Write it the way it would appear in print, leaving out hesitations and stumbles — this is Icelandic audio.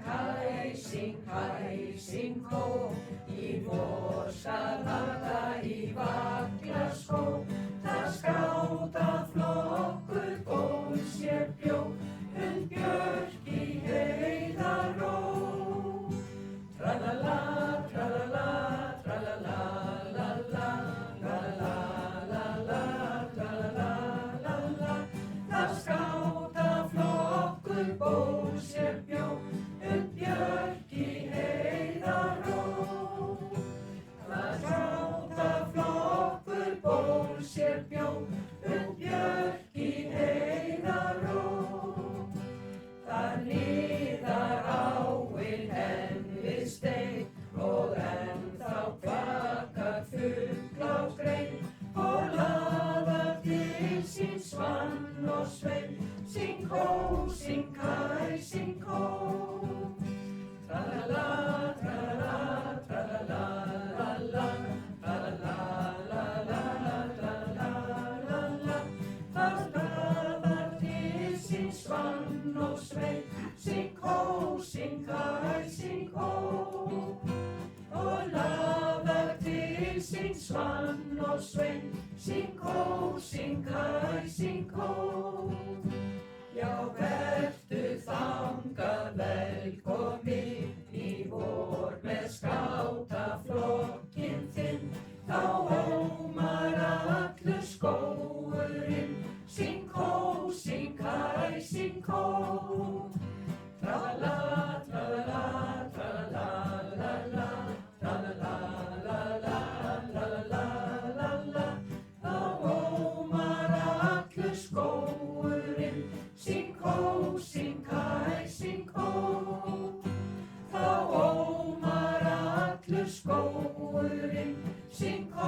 hæsing, hó, í vor skal halda í Vaglaskó. Þar skátaflokkur góð sér bjó, björk í heiðaró. Tralala, tralala, tralala, lala, lala, lala, tralala, lala. Þar skátaflokkur góð sér bjó, björk í heiðaró. Þar skátaflokkur góð sér bjó, björk í heiðaró. Þar niðar áin enn við stein og ennþá kvakar fugl á grein og laðar til sín svann og svein. Syng hó, syng hæsing, hó. Tralala, tralala, tralala, lala, tralala, lala, tralala, lala. Þar laðar til sín svann og svein. Syng hó, syng hæsing, hó. Og laðar til sín svann og svein. Syng hó, syng hæsing, hó. Já, vertu þangað velkomin í vor með skátaflokkinn þinn. Þá ómar allur skógurinn. Syng hó, syng hæsing, hó. Tralala, tralala, tralala, lala, tralala, lala, tralala, lala. Þá ómar allur skógurinn. Syng hó, syng hæsing, hó. Þá ómar allur skógurinn. Syng hó,